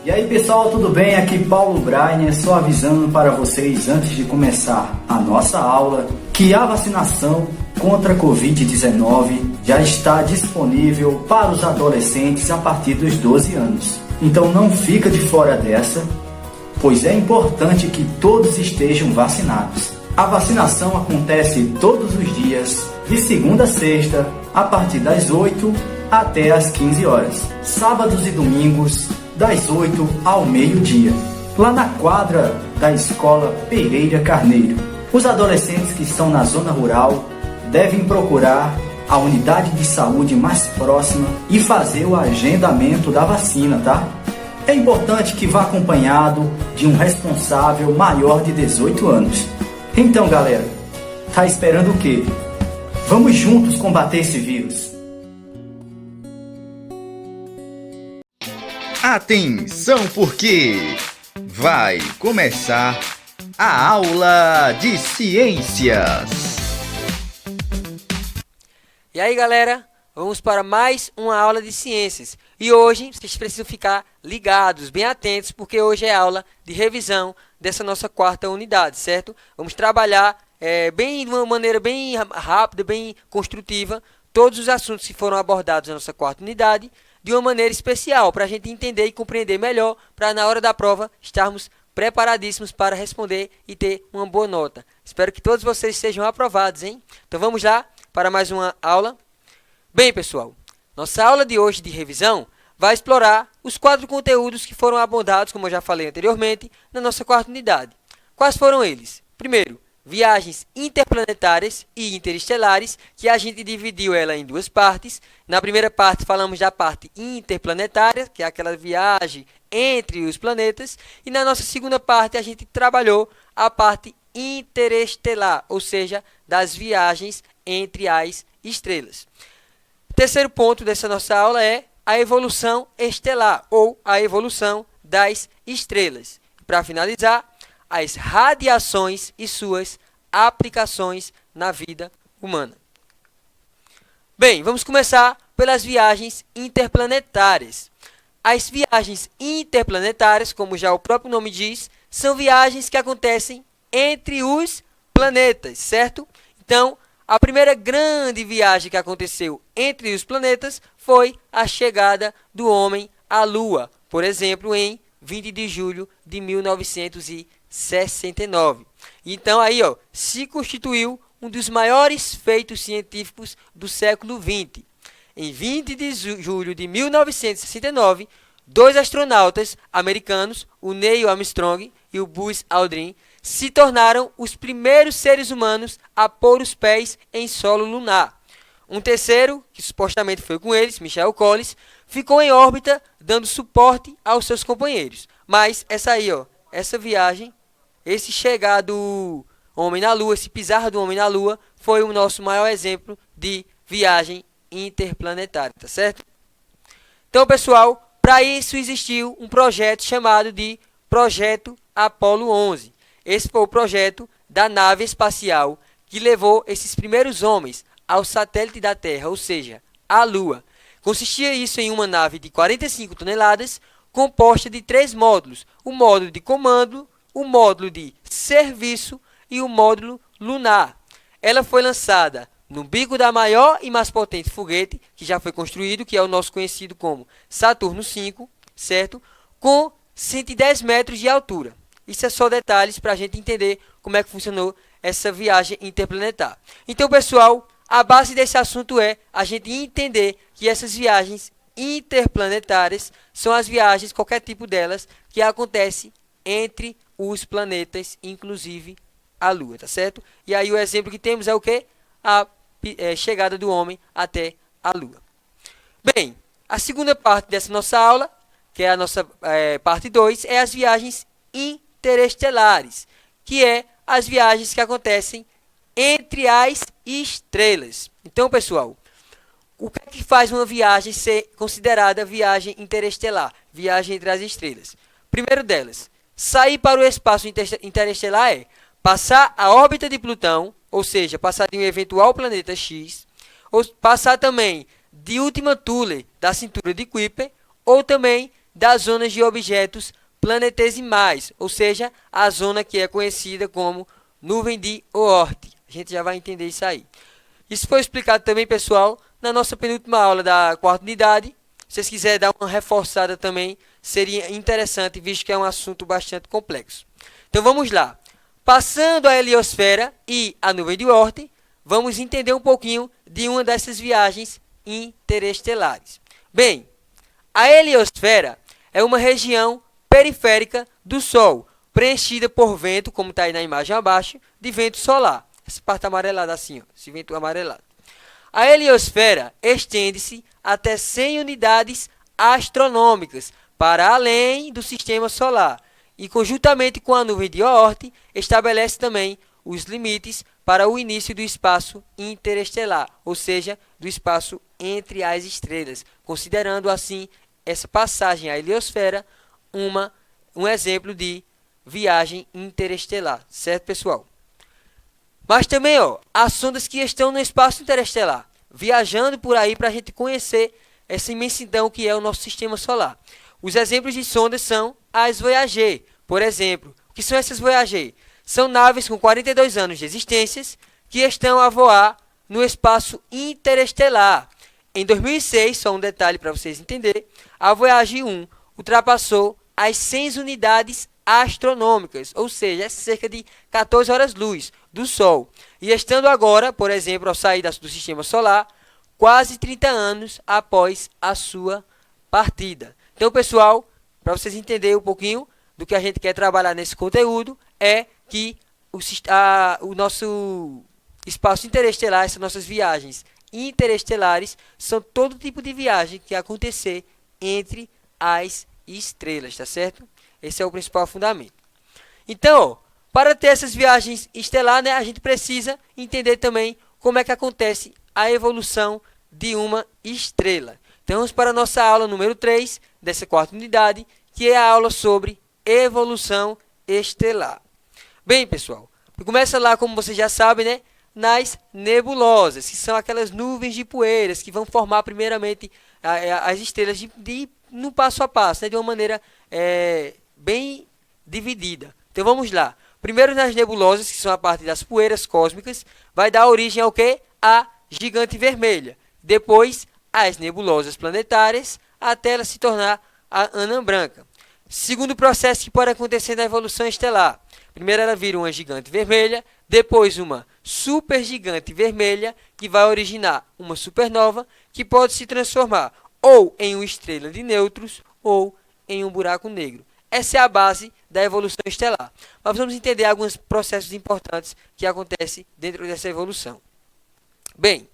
E aí pessoal, tudo bem? Aqui Paulo Brainer, só avisando para vocês antes de começar a nossa aula que a vacinação contra a Covid-19 já está disponível para os adolescentes a partir dos 12 anos. Então não fica de fora dessa, pois é importante que todos estejam vacinados. A vacinação acontece todos os dias, de segunda a sexta, a partir das 8 até as 15 horas. Sábados e domingos, das 8 ao meio-dia, lá na quadra da Escola Pereira Carneiro. Os adolescentes que estão na zona rural devem procurar a unidade de saúde mais próxima e fazer o agendamento da vacina, tá? É importante que vá acompanhado de um responsável maior de 18 anos. Então, galera, tá esperando o quê? Vamos juntos combater esse vírus. Atenção, porque vai começar a aula de ciências. E aí, galera, vamos para mais uma aula de ciências. E hoje vocês precisam ficar ligados, bem atentos, porque hoje é aula de revisão dessa nossa quarta unidade, certo? Vamos trabalhar de uma maneira bem rápida, bem construtiva, todos os assuntos que foram abordados na nossa quarta unidade, de uma maneira especial, para a gente entender e compreender melhor, para na hora da prova estarmos preparadíssimos para responder e ter uma boa nota. Espero que todos vocês sejam aprovados, hein? Então vamos lá para mais uma aula. Bem, pessoal, nossa aula de hoje de revisão vai explorar os 4 conteúdos que foram abordados, como eu já falei anteriormente, na nossa quarta unidade. Quais foram eles? Primeiro, viagens interplanetárias e interestelares, que a gente dividiu ela em 2 partes. Na primeira parte falamos da parte interplanetária, que é aquela viagem entre os planetas, e na nossa segunda parte a gente trabalhou a parte interestelar, ou seja, das viagens entre as estrelas. O terceiro ponto dessa nossa aula é a evolução estelar, ou a evolução das estrelas. Para finalizar, as radiações e suas aplicações na vida humana. Bem, vamos começar pelas viagens interplanetárias. As viagens interplanetárias, como já o próprio nome diz, são viagens que acontecem entre os planetas, certo? Então, a primeira grande viagem que aconteceu entre os planetas foi a chegada do homem à Lua, por exemplo, em 20 de julho de 1969. Então, aí, se constituiu um dos maiores feitos científicos do século XX. Em 20 de julho de 1969, 2 astronautas americanos, o Neil Armstrong e o Buzz Aldrin, se tornaram os primeiros seres humanos a pôr os pés em solo lunar. Um terceiro, que supostamente foi com eles, Michael Collins, ficou em órbita dando suporte aos seus companheiros. Mas essa viagem, esse chegar do homem na Lua, esse pisar do homem na Lua, foi o nosso maior exemplo de viagem interplanetária, tá certo? Então, pessoal, para isso existiu um projeto chamado de Projeto Apollo 11. Esse foi o projeto da nave espacial que levou esses primeiros homens ao satélite da Terra, ou seja, à Lua. Consistia isso em uma nave de 45 toneladas, composta de 3 módulos: o módulo de comando, o módulo de serviço e o módulo lunar. Ela foi lançada no bico da maior e mais potente foguete que já foi construído, que é o nosso conhecido como Saturno V, certo? Com 110 metros de altura. Isso é só detalhes para a gente entender como é que funcionou essa viagem interplanetar. Então, pessoal, a base desse assunto é a gente entender que essas viagens interplanetárias são as viagens, qualquer tipo delas, que acontece entre os planetas, inclusive a Lua, tá certo? E aí o exemplo que temos é o quê? A chegada do homem até a Lua. Bem, a segunda parte dessa nossa aula, que é a nossa parte 2, é as viagens interestelares, que é as viagens que acontecem entre as estrelas. Então, pessoal, o que é que faz uma viagem ser considerada viagem interestelar, viagem entre as estrelas? Primeiro delas, sair para o espaço interestelar é passar a órbita de Plutão, ou seja, passar de um eventual planeta X, ou passar também de Ultima Thule da cintura de Kuiper, ou também das zonas de objetos planetesimais, ou seja, a zona que é conhecida como nuvem de Oort. A gente já vai entender isso aí. Isso foi explicado também, pessoal, na nossa penúltima aula da quarta unidade. Se vocês quiserem dar uma reforçada também, seria interessante, visto que é um assunto bastante complexo. Então vamos lá. Passando a heliosfera e a nuvem de Oort, vamos entender um pouquinho de uma dessas viagens interestelares. Bem, a heliosfera é uma região periférica do Sol, preenchida por vento, como está aí na imagem abaixo, de vento solar. Essa parte amarelada assim, ó, esse vento amarelado. A heliosfera estende-se até 100 unidades astronômicas para além do sistema solar e, conjuntamente com a nuvem de Oort, estabelece também os limites para o início do espaço interestelar, ou seja, do espaço entre as estrelas, considerando assim essa passagem à heliosfera um exemplo de viagem interestelar, certo, pessoal? Mas também, há sondas que estão no espaço interestelar, viajando por aí para a gente conhecer essa imensidão que é o nosso sistema solar. Os exemplos de sondas são as Voyager, por exemplo. O que são essas Voyager? São naves com 42 anos de existência que estão a voar no espaço interestelar. Em 2006, só um detalhe para vocês entenderem, a Voyager 1 ultrapassou as 100 unidades astronômicas, ou seja, cerca de 14 horas-luz do Sol. E estando agora, por exemplo, ao sair do sistema solar, quase 30 anos após a sua partida. Então, pessoal, para vocês entenderem um pouquinho do que a gente quer trabalhar nesse conteúdo, é que o nosso espaço interestelar, essas nossas viagens interestelares, são todo tipo de viagem que acontecer entre as estrelas, tá certo? Esse é o principal fundamento. Então, para ter essas viagens estelares, a gente precisa entender também como é que acontece a evolução de uma estrela. Então, vamos para a nossa aula número 3 dessa quarta unidade, que é a aula sobre evolução estelar. Bem, pessoal, começa lá, como vocês já sabem, né, nas nebulosas, que são aquelas nuvens de poeiras que vão formar primeiramente as estrelas no passo a passo, né, de uma maneira bem dividida. Então vamos lá. Primeiro nas nebulosas, que são a parte das poeiras cósmicas, vai dar origem ao quê? A gigante vermelha. Depois as nebulosas planetárias, até ela se tornar a anã branca. Segundo processo que pode acontecer na evolução estelar. Primeiro ela vira uma gigante vermelha, depois uma supergigante vermelha, que vai originar uma supernova, que pode se transformar ou em uma estrela de nêutrons ou em um buraco negro. Essa é a base da evolução estelar. Mas vamos entender alguns processos importantes que acontecem dentro dessa evolução. Bem,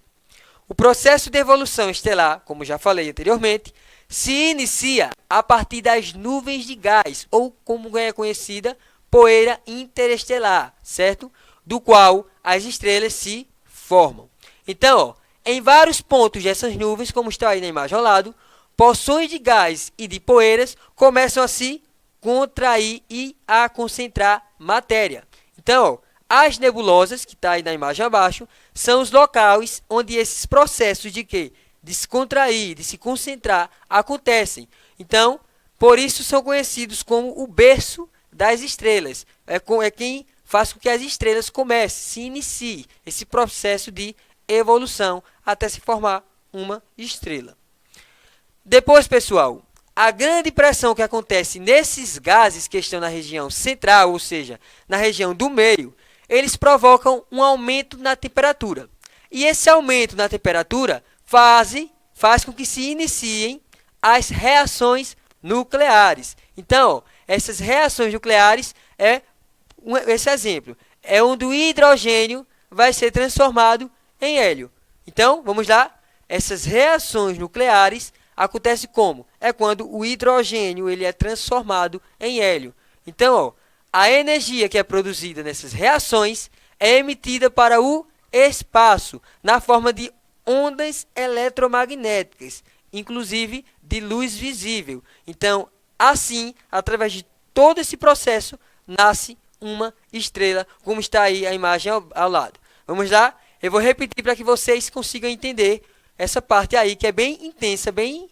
o processo de evolução estelar, como já falei anteriormente, se inicia a partir das nuvens de gás, ou como é conhecida, poeira interestelar, certo? Do qual as estrelas se formam. Então, em vários pontos dessas nuvens, como está aí na imagem ao lado, porções de gás e de poeiras começam a se contrair e a concentrar matéria. Então, as nebulosas, que está aí na imagem abaixo, são os locais onde esses processos de se contrair, de se concentrar, acontecem. Então, por isso são conhecidos como o berço das estrelas. É quem faz com que as estrelas comecem, se iniciem esse processo de evolução até se formar uma estrela. Depois, pessoal, a grande pressão que acontece nesses gases que estão na região central, ou seja, na região do meio, eles provocam um aumento na temperatura. E esse aumento na temperatura faz com que se iniciem as reações nucleares. Então, essas reações nucleares esse exemplo. É onde o hidrogênio vai ser transformado em hélio. Então, vamos lá. Essas reações nucleares acontecem como? É quando o hidrogênio ele é transformado em hélio. Então, a energia que é produzida nessas reações é emitida para o espaço na forma de ondas eletromagnéticas, inclusive de luz visível. Então, assim, através de todo esse processo, nasce uma estrela, como está aí a imagem ao lado. Vamos lá? Eu vou repetir para que vocês consigam entender essa parte aí, que é bem intensa, bem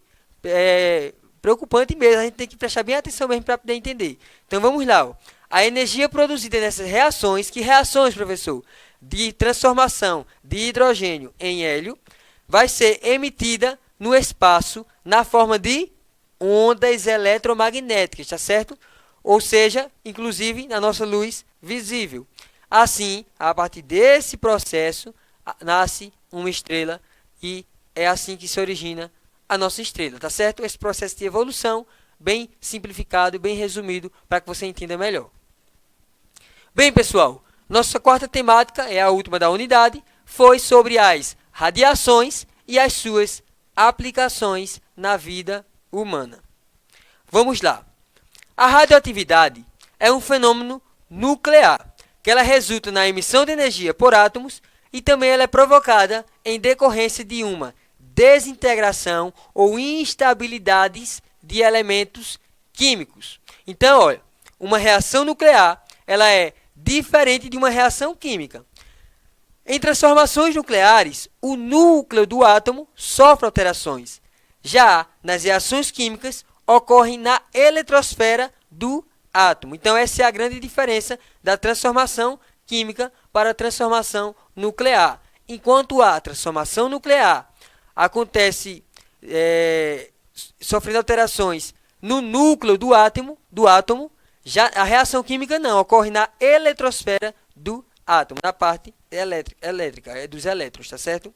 preocupante mesmo, a gente tem que prestar bem atenção mesmo para poder entender. Então vamos lá, ó. A energia produzida nessas reações, que reações, professor? De transformação de hidrogênio em hélio, vai ser emitida no espaço na forma de ondas eletromagnéticas, tá certo? Ou seja, inclusive na nossa luz visível. Assim, a partir desse processo, nasce uma estrela e é assim que se origina a nossa estrela, tá certo? Esse processo de evolução, bem simplificado, bem resumido, para que você entenda melhor. Bem, pessoal, nossa quarta temática, é a última da unidade, foi sobre as radiações e as suas aplicações na vida humana. Vamos lá. A radioatividade é um fenômeno nuclear, que ela resulta na emissão de energia por átomos e também ela é provocada em decorrência de uma desintegração ou instabilidades de elementos químicos. Então, olha, uma reação nuclear, ela é diferente de uma reação química. Em transformações nucleares, o núcleo do átomo sofre alterações. Já nas reações químicas, ocorrem na eletrosfera do átomo. Então, essa é a grande diferença da transformação química para a transformação nuclear. Enquanto a transformação nuclear acontece sofrendo alterações no núcleo do átomo, já a reação química não, ocorre na eletrosfera do átomo, na parte elétrica, dos elétrons, tá certo?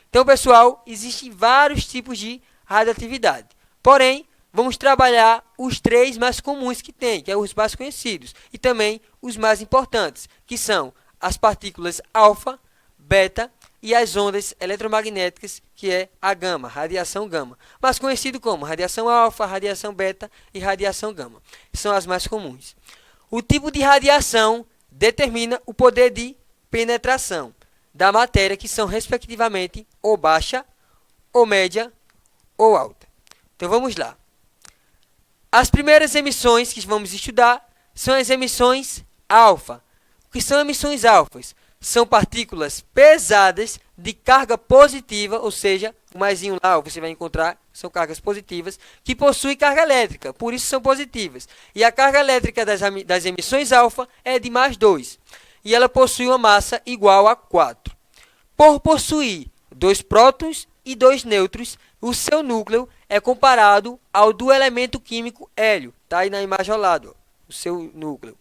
Então, pessoal, existem vários tipos de radioatividade. Porém, vamos trabalhar os 3 mais comuns que tem, que são os mais conhecidos, e também os mais importantes, que são as partículas alfa, beta e as ondas eletromagnéticas, que é a gama, radiação gama, mais conhecido como radiação alfa, radiação beta e radiação gama. São as mais comuns. O tipo de radiação determina o poder de penetração da matéria, que são respectivamente ou baixa, ou média, ou alta. Então vamos lá. As primeiras emissões que vamos estudar são as emissões alfa. O que são emissões alfas? São partículas pesadas de carga positiva, ou seja, o maisinho lá você vai encontrar, são cargas positivas, que possuem carga elétrica, por isso são positivas. E a carga elétrica das emissões alfa é de mais 2. E ela possui uma massa igual a 4. Por possuir 2 prótons e 2 nêutrons, o seu núcleo é comparado ao do elemento químico hélio. Está aí na imagem ao lado, ó, o seu núcleo.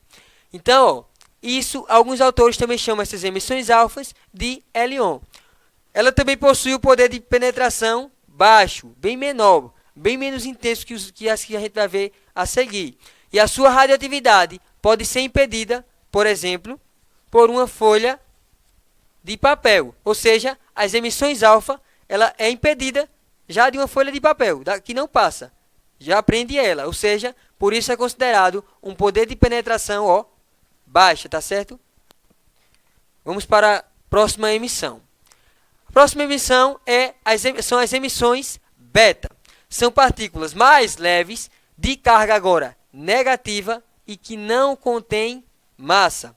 Então, ó, isso, alguns autores também chamam essas emissões alfas de hélion. Ela também possui o poder de penetração baixo, bem menor, bem menos intenso que as que a gente vai ver a seguir. E a sua radioatividade pode ser impedida, por exemplo, por uma folha de papel. Ou seja, as emissões alfa, ela é impedida já de uma folha de papel, que não passa. Já prende ela, ou seja, por isso é considerado um poder de penetração, ó, baixa, tá certo? Vamos para a próxima emissão. A próxima emissão são as emissões beta. São partículas mais leves, de carga agora negativa e que não contém massa.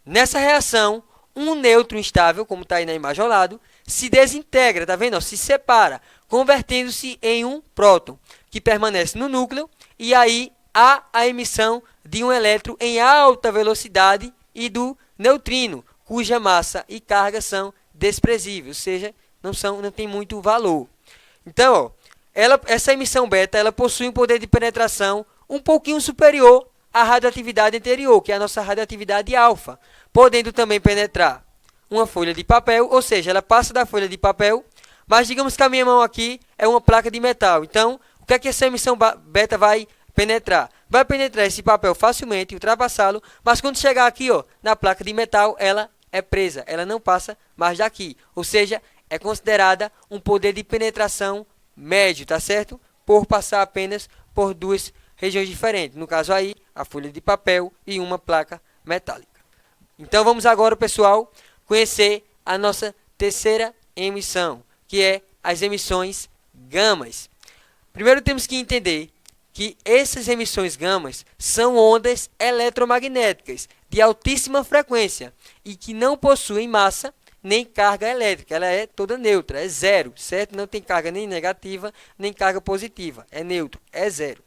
Nessa reação, um nêutron estável, como está aí na imagem ao lado, se desintegra, tá vendo? Se separa, convertendo-se em um próton, que permanece no núcleo, e aí há a emissão de um elétron em alta velocidade e do neutrino, cuja massa e carga são desprezíveis, ou seja, não tem muito valor. Então, ó, essa emissão beta ela possui um poder de penetração um pouquinho superior à radioatividade anterior, que é a nossa radioatividade alfa, podendo também penetrar uma folha de papel, ou seja, ela passa da folha de papel, mas digamos que a minha mão aqui é uma placa de metal. Então, o que é que essa emissão beta vai penetrar? Vai penetrar esse papel facilmente, ultrapassá-lo, mas quando chegar aqui, ó, na placa de metal, ela é presa, ela não passa mais daqui. Ou seja, é considerada um poder de penetração médio, tá certo? Por passar apenas por 2 regiões diferentes. No caso aí, a folha de papel e uma placa metálica. Então vamos agora, pessoal, conhecer a nossa terceira emissão, que é as emissões gamas. Primeiro temos que entender que essas emissões gamas são ondas eletromagnéticas de altíssima frequência e que não possuem massa nem carga elétrica, ela é toda neutra, é zero, certo? Não tem carga nem negativa, nem carga positiva, é neutro, é zero.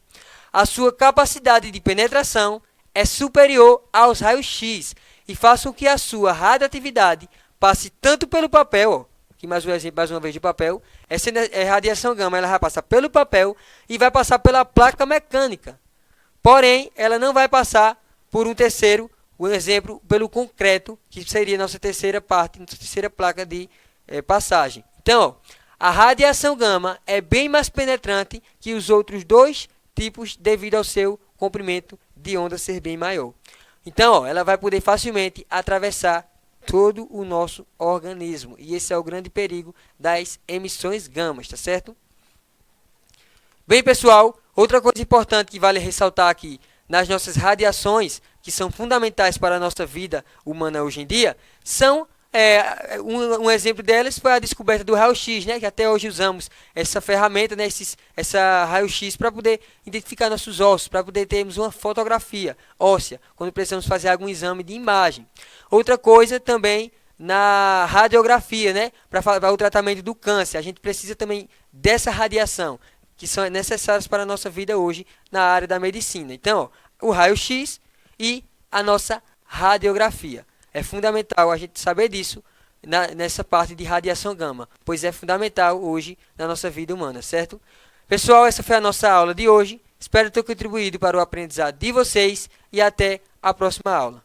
A sua capacidade de penetração é superior aos raios-x e faz com que a sua radioatividade passe tanto pelo papel, ó, aqui mais um exemplo, mais uma vez de papel, essa radiação gama ela vai passar pelo papel e vai passar pela placa mecânica. Porém, ela não vai passar por um terceiro, um exemplo, pelo concreto, que seria a nossa terceira parte, nossa terceira placa de passagem. Então, ó, a radiação gama é bem mais penetrante que os outros dois tipos devido ao seu comprimento de onda ser bem maior. Então, ó, ela vai poder facilmente atravessar todo o nosso organismo. E esse é o grande perigo das emissões gamas, tá certo? Bem, pessoal, outra coisa importante que vale ressaltar aqui nas nossas radiações, que são fundamentais para a nossa vida humana hoje em dia, são um exemplo delas foi a descoberta do raio-x, né? Que até hoje usamos essa ferramenta, né? Essa raio-x para poder identificar nossos ossos, para poder termos uma fotografia óssea, quando precisamos fazer algum exame de imagem. Outra coisa também na radiografia, né? Para o tratamento do câncer, a gente precisa também dessa radiação, que são necessárias para a nossa vida hoje na área da medicina. Então, ó, o raio-x e a nossa radiografia. É fundamental a gente saber disso nessa parte de radiação gama, pois é fundamental hoje na nossa vida humana, certo? Pessoal, essa foi a nossa aula de hoje. Espero ter contribuído para o aprendizado de vocês e até a próxima aula.